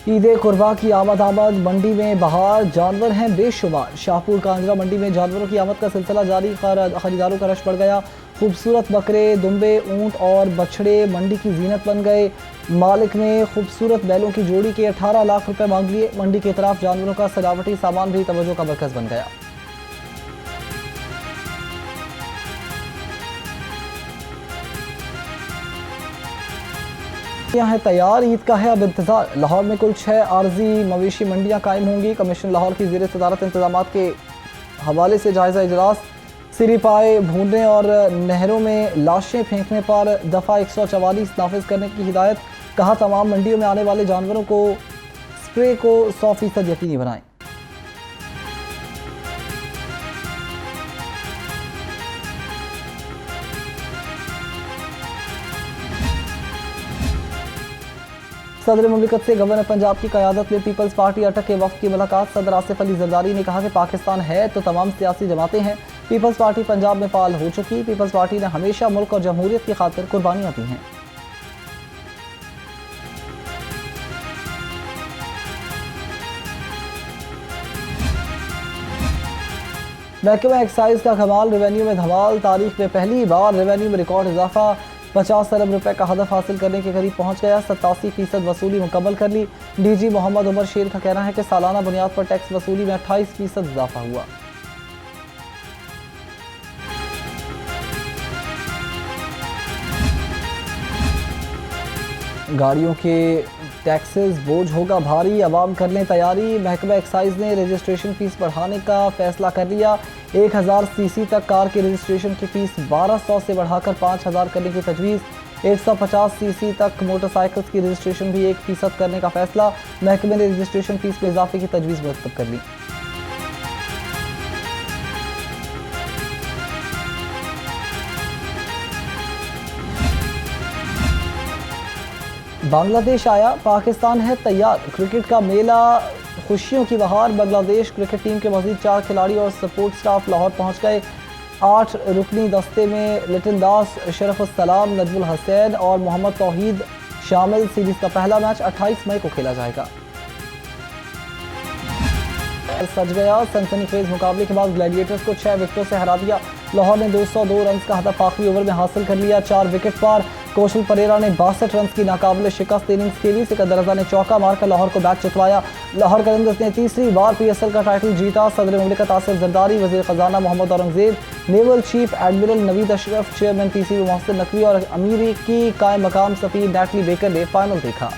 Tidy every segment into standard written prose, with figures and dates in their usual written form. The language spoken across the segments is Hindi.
ईद कुर्बा की आमद मंडी में बहार, जानवर हैं बेशुमार। शाहपुर कांजरा मंडी में जानवरों की आमद का सिलसिला जारी, खरीदारों का रश बढ़ गया। खूबसूरत बकरे, दुम्बे, ऊंट और बछड़े मंडी की जीनत बन गए। मालिक ने खूबसूरत बैलों की जोड़ी के 18 लाख रुपए मांग लिए। मंडी की तरफ जानवरों का सजावटी सामान भी तवज्जो का मरकज बन गया। यहाँ है तैयार, ईद का है अब इंतजार। लाहौर में कुल 6 आर्जी मवेशी मंडियाँ कायम होंगी। कमीशन लाहौर की ज़ेर सदारत इंतजाम के हवाले से जायज़ा इजलास। सिरी पाए भूनने और नहरों में लाशें फेंकने पर दफ़ा 144 नाफिज करने की हिदायत। कहा तमाम मंडियों में आने वाले जानवरों को स्प्रे को 100% यकीनी बनाएं। सदर मुमलिकत से गवर्नर पंजाब की क़यादत में पीपल्स पार्टी अटक के वफ़द की मुलाकात। सदर आसिफ अली जरदारी ने कहा कि पाकिस्तान है तो तमाम सियासी जमातें हैं। पीपल्स पार्टी पंजाब में फाल हो चुकी। पीपल्स पार्टी ने हमेशा मुल्क और जमहूरियत की खातिर कुर्बानियाँ दी हैं। महकमा एक्साइज का कमाल, रेवेन्यू में धमाल। तारीख में पहली बार रेवेन्यू में रिकॉर्ड इजाफा। 50 अरब रुपए का हदफ हासिल करने के करीब पहुंच गया। 87% वसूली मुकम्मल कर ली। डीजी मोहम्मद उमर शेर का कहना है कि सालाना बुनियाद पर टैक्स वसूली में 28% इजाफा हुआ। गाड़ियों के टैक्सेस बोझ होगा भारी, आवाम कर लें तैयारी। महकमा एक्साइज ने रजिस्ट्रेशन फीस बढ़ाने का फैसला कर लिया। 1000 सीसी तक कार की रजिस्ट्रेशन की फीस 1200 से बढ़ाकर 5000 करने की तजवीज़। 150 सीसी तक मोटरसाइकिल्स की रजिस्ट्रेशन भी 1% करने का फैसला। महकमे ने रजिस्ट्रेशन फीस में इजाफे की तजवीज़ मुरतब कर ली। बांग्लादेश आया, पाकिस्तान है तैयार। क्रिकेट का मेला, खुशियों की बहार। बांग्लादेश क्रिकेट टीम के मजीद 4 खिलाड़ी और सपोर्ट स्टाफ लाहौर पहुंच गए। 8 रुकनी दस्ते में लिटिन दास, शरफुस्सलाम, नजमुल हसैन और मोहम्मद तौहीद शामिल। सीरीज का पहला मैच 28 मई को खेला जाएगा। सज गया, सनसनीखेज मुकाबले के बाद ग्लैडिएटर्स को 6 विकेटों से हरा दिया। लाहौर ने 202 रन का हदफ आखिरी ओवर में हासिल कर लिया। 4 विकेट पार। कौशल परेरा ने 62 रन की नाकाबिले शिकस्त इनिंग्स खेली। सिकंदर रजा ने चौका मारकर लाहौर को मैच जितवाया। लाहौर कलंदर्स ने तीसरी बार PSL का टाइटल जीता। सदर मुमलिकत आसिफ जरदारी, वजीर खजाना Mohammad Aurangzeb, naval chief admiral Naveed Ashraf, chairman PCB Mohsin Naqvi और अमीरी की कायम मकाम सफीर नैटली बेकर ने फाइनल देखा।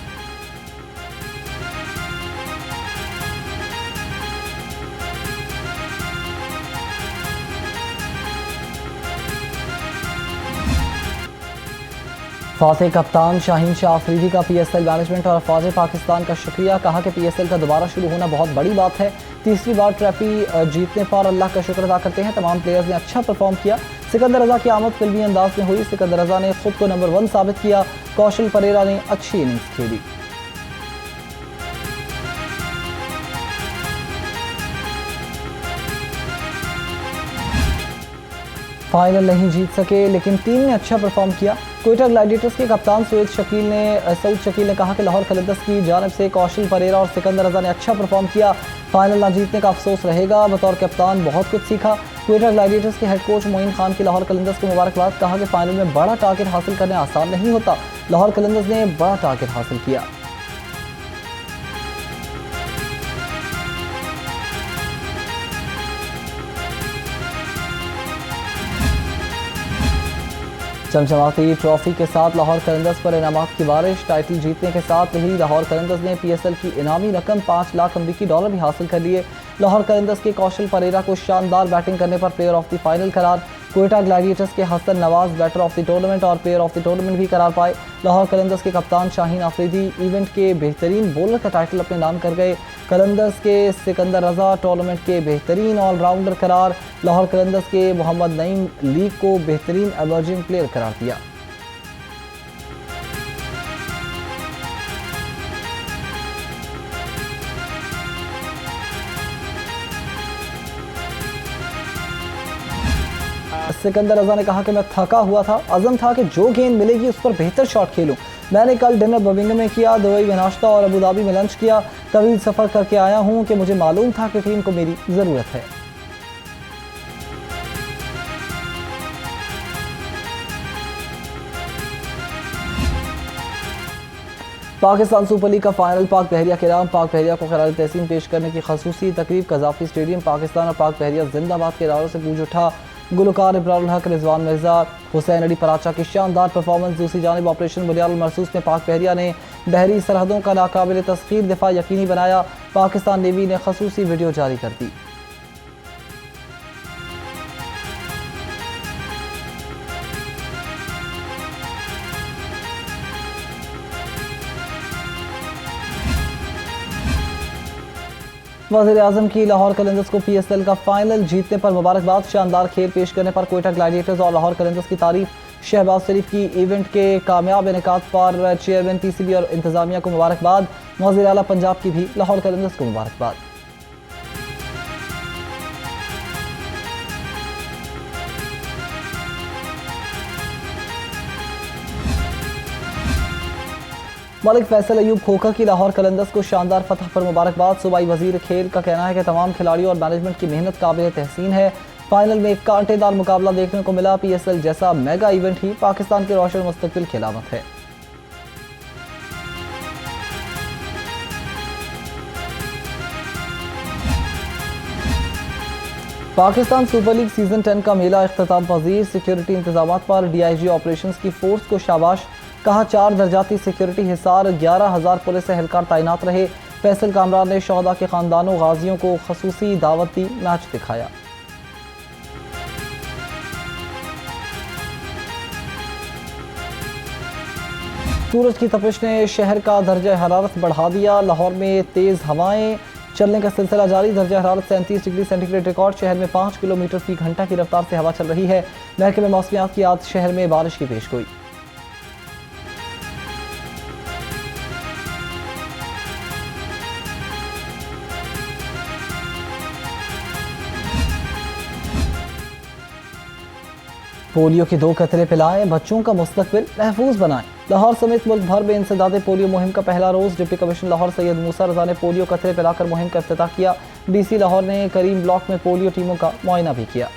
फातह कप्तान शाहीन शाह अफरीदी का PSL मैनेजमेंट और अफवाज पाकिस्तान का शुक्रिया। कहा कि PSL का दोबारा शुरू होना बहुत बड़ी बात है। तीसरी बार ट्रॉफी जीतने पर अल्लाह का शुक्र अदा करते हैं। तमाम प्लेयर्स ने अच्छा परफॉर्म किया। सिकंदर रजा की आमद फिल्मी अंदाज में हुई। सिकंदर रजा ने खुद को नंबर 1 साबित किया। कौशल परेरा ने अच्छी इनिंग्स खेली। फाइनल नहीं जीत सके लेकिन टीम ने अच्छा परफॉर्म किया। क्वेटा ग्लैडिएटर्स के कप्तान सऊद शकील ने कहा कि लाहौर कलंदर्स की जानिब से कौशल परेरा और सिकंदर रजा ने अच्छा परफॉर्म किया। फाइनल ना जीतने का अफसोस रहेगा। बतौर कप्तान बहुत कुछ सीखा। क्वेटा ग्लैडिएटर्स के हेड कोच मोइन खान की लाहौर कलंदर्स को मुबारकबाद। कहा कि फाइनल में बड़ा टारगेट हासिल करना आसान नहीं होता। लाहौर कलंदर्स ने बड़ा टारगेट हासिल किया। चमचमाती ट्रॉफी के साथ लाहौर कलंदर्स पर इनामात की बारिश। टाइटल जीतने के साथ ही लाहौर कलंदर्स ने PSL की इनामी रकम $5 लाख अमरीकी भी हासिल कर लिए। लाहौर कलंदर्स के कौशल परेरा को शानदार बैटिंग करने पर प्लेयर ऑफ द फाइनल करार। क्वेटा ग्लैडिएटर्स के Hasan Nawaz batter of the tournament और प्लेयर ऑफ द टूर्नामेंट भी करार पाए। लाहौर कलंदर्स के कप्तान शाहीन अफरीदी इवेंट के बेहतरीन बॉलर का टाइटल अपने नाम कर गए। कलंदर्स के सिकंदर रजा टूर्नामेंट के बेहतरीन ऑलराउंडर करार। लाहौर कलंदर्स के मोहम्मद नईम लीग को बेहतरीन एमर्जिंग प्लेयर करार दिया। सिकंदर रजा ने कहा कि मैं थका हुआ था, अज़म था कि जो गेंद मिलेगी उस पर बेहतर शॉट खेलूं। मैंने कल डिनर बर्मिंघम में किया, दुबई में नाश्ता और अबू धाबी में लंच किया। तवील सफ़र करके आया हूँ कि मुझे मालूम था कि टीम को मेरी ज़रूरत है। पाकिस्तान सुपर लीग का फाइनल पाक बहरिया के नाम पाक बहरिया को खिराज तहसीन पेश करने की खसूसी तकरीब कजाफी स्टेडियम पाकिस्तान और पाक बहरिया जिंदाबाद के इरादों से गूंज उठा। गुलकार इब्रारुल हक, रिजवान मिर्जा, हुसैन अली पराचा की शानदार परफॉर्मेंस। दूसरी जानिब ऑपरेशन बुनियाद मरसूस में पाक बहरिया ने बहरी सरहदों का नाकाबिल तस्खीर दिफा यकीनी बनाया। पाकिस्तान नेवी ने खसूसी वीडियो जारी कर दी। वज़ीर-ए-आज़म की लाहौर कलंदर्स को PSL का फाइनल जीतने पर मुबारकबाद। शानदार खेल पेश करने पर कोयटा ग्लैडिएटर्स और लाहौर कलंदर्स की तारीफ। शहबाज शरीफ की इवेंट के कामयाब इनेकाद पर चेयरमैन PCB और इंतजामिया को मुबारकबाद। वज़ीर आला पंजाब की भी लाहौर कलंदर्स को मुबारकबाद। मलिक फैसल अयूब खोखर की लाहौर कलंदर्स को शानदार फतह पर मुबारकबाद। सूबाई वजीर खेल का कहना है कि तमाम खिलाड़ियों और मैनेजमेंट की मेहनत काबिल तहसीन है। फाइनल में एक कांटेदार मुकाबला देखने को मिला। PSL जैसा मेगा इवेंट ही पाकिस्तान के रोशन मुस्तकबिल की अलामत है। पाकिस्तान सुपर लीग सीजन 10 का मेला इख्तिताम पजीर। सिक्योरिटी इंतजामात पर DIG ऑपरेशंस की फोर्स को शाबाश। कहा 4 दर्जाती सिक्योरिटी हिसार, 11,000 पुलिस एहलकार तैनात रहे। फैसल कामरान ने शहदा के खानदानों गाजियों को खसूसी दावत दी, मैच दिखाया। सूरज की तपिश ने शहर का दर्जा हरारत बढ़ा दिया। लाहौर में तेज़ हवाएं चलने का सिलसिला जारी। दर्जा हरारत 37 डिग्री सेंटीग्रेड रिकॉर्ड। शहर में 5 किलोमीटर फी घंटा की रफ्तार से हवा चल रही है। महकमे मौसमियात की आज शहर में बारिश की पेशगोई। पोलियो के 2 कतरे पिलाएं, बच्चों का मुस्तकबिल महफूज बनाएं। लाहौर समेत मुल्क भर में इंसदादे पोलियो मुहिम का पहला रोज। डिप्टी कमिश्नर लाहौर सैयद मूसा रजा ने पोलियो कतरे पिलाकर मुहिम का इफ्तिताह किया। DC लाहौर ने करीम ब्लॉक में पोलियो टीमों का मुआयना भी किया।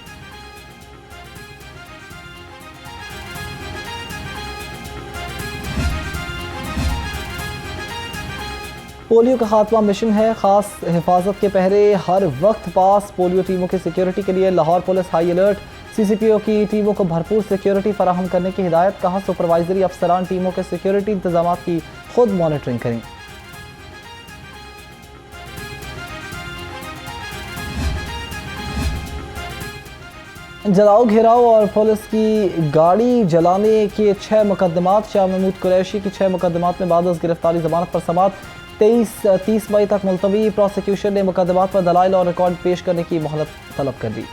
पोलियो का खात्मा मिशन है, खास हिफाजत के पहरे हर वक्त पास। पोलियो टीमों की सिक्योरिटी के लिए Lahore police high alert. CCPO की टीमों को भरपूर सिक्योरिटी फराहम करने की हिदायत। कहा सुपरवाइजरी अफसरान टीमों के सिक्योरिटी इंतजाम की खुद मॉनिटरिंग करें। जलाओ घेराव और पुलिस की गाड़ी जलाने के 6 मुकदमात। शाह महमूद कुरैशी की 6 मुकदमात में बाद गिरफ्तारी जमानत पर समात। 30 मई तक मुलतवी। प्रोसिक्यूशन ने मुकदमात पर दलाइल और रिकॉर्ड पेश करने की मोहलत तलब कर दी।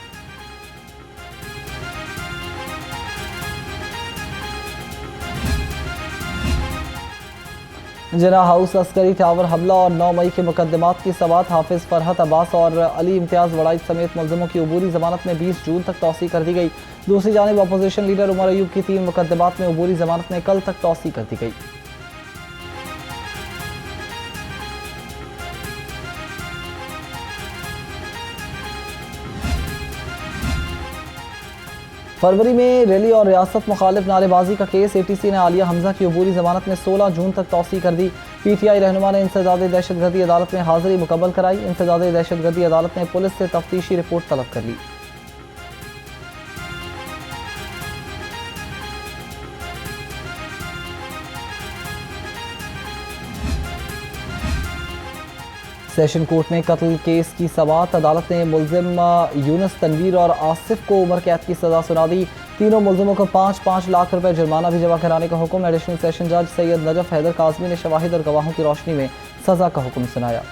जना हाउस अस्करी टावर हमला और 9 मई के मुकदमात की समात। हाफिज फरहत अब्बास और अली इम्तियाज वड़ाइद समेत मुलजमों की अबूरी जमानत में 20 जून तक तौसी कर दी गई। दूसरी जानिब अपोजिशन लीडर उमर अयूब की 3 मुकदमात में अबूरी जमानत में कल तक तौसी कर दी गई। फरवरी में रैली और रियासत मुखालिफ नारेबाजी का केस। ATC ने आलिया हमजा की अबूरी जमानत में 16 जून तक तौसी कर दी। PTI रहनुमा ने इंसदादे दहशतगर्दी अदालत में हाजिरी मुकम्मल कराई। इंसदादे दहशतगर्दी अदालत ने पुलिस से तफ्तीशी रिपोर्ट तलब कर ली। सेशन कोर्ट में कत्ल केस की समाअत। अदालत ने मुलजिम यूनुस, तनवीर और आसिफ को उम्र कैद की सजा सुना दी। तीनों मुलजिमों को 5-5 लाख रुपए जुर्माना भी जमा कराने का हुक्म। एडिशनल सेशन जज सैयद नजफ हैदर काजमी ने शवाहिद और गवाहों की रोशनी में सजा का हुक्म सुनाया।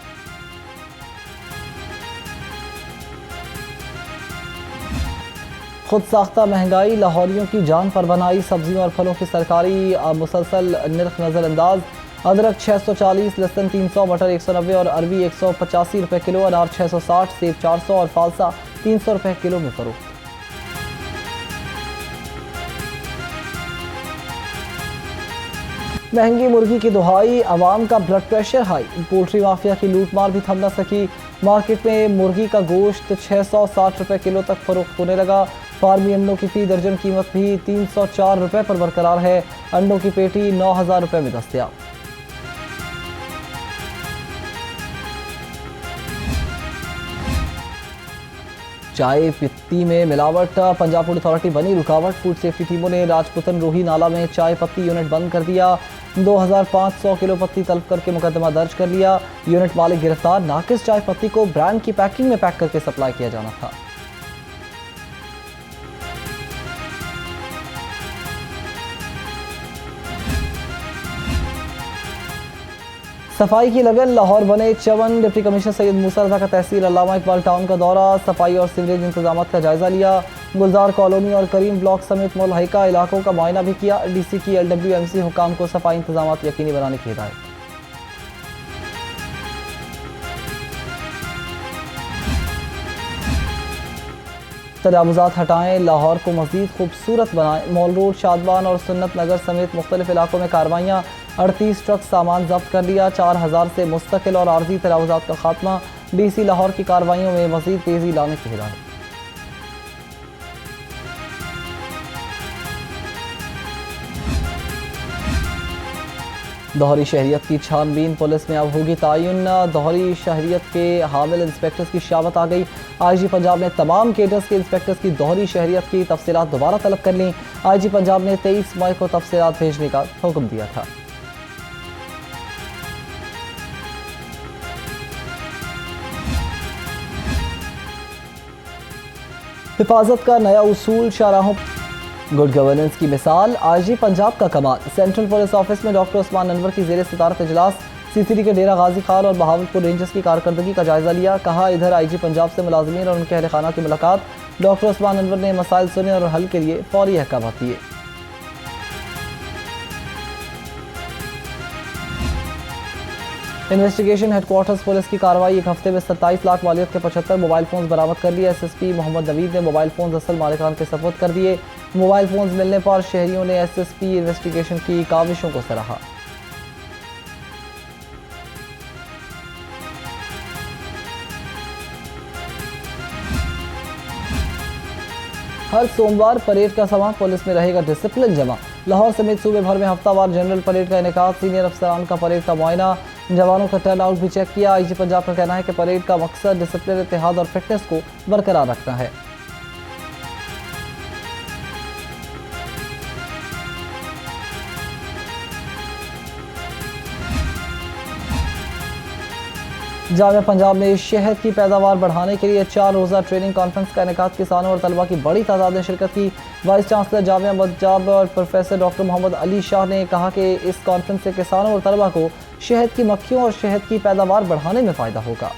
खुद साख्ता महंगाई लाहौरियों की जान पर बनाई। सब्जियों और फलों की सरकारी मुसलसल निर्ख नजरअंदाज। अदरक 640, लहसुन 300, मटर 190 और अरबी 185 रुपये किलो। अनार 660, सेब 400 और फालसा 300 रुपये किलो में फरोख्त। महंगी मुर्गी की दुहाई, आवाम का blood pressure high. Poultry mafia की लूटमार भी थम न सकी। मार्केट में मुर्गी का गोश्त 660 रुपए किलो तक फरोख्त होने लगा। फार्मी अंडों की फी दर्जन कीमत भी 304 रुपए पर बरकरार है। अंडों की पेटी 9000 रुपए में दस्तयाब। चाय पत्ती में मिलावट, पंजाब फूड अथॉरिटी बनी रुकावट। फूड सेफ्टी टीमों ने राजपुतन रोही नाला में चाय पत्ती यूनिट बंद कर दिया। 2500 किलो पत्ती तलब करके मुकदमा दर्ज कर लिया। यूनिट मालिक गिरफ्तार। नाकिस चाय पत्ती को ब्रांड की पैकिंग में पैक करके सप्लाई किया जाना था। सफाई की लगन, लाहौर बने चवन। डिप्टी कमिश्नर सैयद मूसा रजा का तहसील अल्लामा इकबाल टाउन का दौरा। सफाई और सीवरेज इंतजाम का जायजा लिया। गुलजार कॉलोनी और करीम ब्लॉक समेत मुल्हिका इलाकों का मुआयना भी किया। डीसी की LWMC हुकाम को सफाई इंतजाम यकीनी बनाने की हिदायत। तजावुज़ात हटाएं, लाहौर को मज़ीद खूबसूरत बनाएं। मॉल रोड, शादबान और सुन्नत नगर समेत मुख्तलिफ इलाकों में कार्रवाइयाँ। 38 ट्रक सामान जब्त कर लिया। 4000 से मुस्तकिल और आर्जी तजावुज़ात का खात्मा। DC लाहौर की कार्रवाइयों में मज़ीद तेज़ी लाने की हिदायत। दोहरी शहरियत की छानबीन, पुलिस में अब होगी तायुन। दोहरी शहरियत के हामिल इंस्पेक्टर्स की शावत आ गई। IG पंजाब ने तमाम केडर्स के इंस्पेक्टर्स की दोहरी शहरियत की तफसीलात दोबारा तलब कर ली। IG पंजाब ने 23 मई को तफसीलात भेजने का हुक्म दिया था। हिफाजत का नया उसूल, शाहराहों गुड गवर्नेंस की मिसाल। IG पंजाब का कमाल। सेंट्रल पुलिस ऑफिस में डॉक्टर उस्मान अनवर की ज़ेर सितारत इजलास। CCD के डेरा गाजी खान और बहावलपुर रेंजर्स की कारकर्दगी का जायजा लिया। कहा, इधर IG पंजाब से मुलाजमीन और उनके अहल खाना की मुलाकात। डॉक्टर उस्मान अनवर ने मसाइल सुने और हल के लिए फौरी अहकाम दिए। इन्वेस्टिगेशन हेडक्वार्टर्स पुलिस की कार्रवाई। एक हफ्ते में 27 लाख वालियत के 75 मोबाइल फोन बरामद कर लिए। SSP मोहम्मद नवीद ने मोबाइल फोन असल मालिकान के सपुर्द कर दिए। मोबाइल फोन मिलने पर शहरियों ने SSP इन्वेस्टिगेशन की काविशों को सराहा। हर सोमवार परेड का समा, पुलिस में रहेगा डिसिप्लिन जमा। लाहौर समेत सूबे भर में हफ्तावार जनरल परेड का इनेकाद। सीनियर अफसरान का परेड का मुआयना। जवानों का टर्न आउट भी चेक किया। IG पंजाब का कहना है कि परेड का मकसद डिसिप्लिन, इत्तेहाद और फिटनेस को बरकरार रखना है। जामिया पंजाब में शहद की पैदावार बढ़ाने के लिए 4 रोज़ा ट्रेनिंग कॉन्फ्रेंस का इनेकाद। किसानों और तलबा की बड़ी तादाद ने शिरकत की। वाइस चांसलर जामिया पंजाब और प्रोफेसर डॉक्टर मोहम्मद अली शाह ने कहा कि इस कॉन्फ्रेंस से किसानों और तलबा को शहद की मक्खियों और शहद की पैदावार बढ़ाने में फ़ायदा होगा।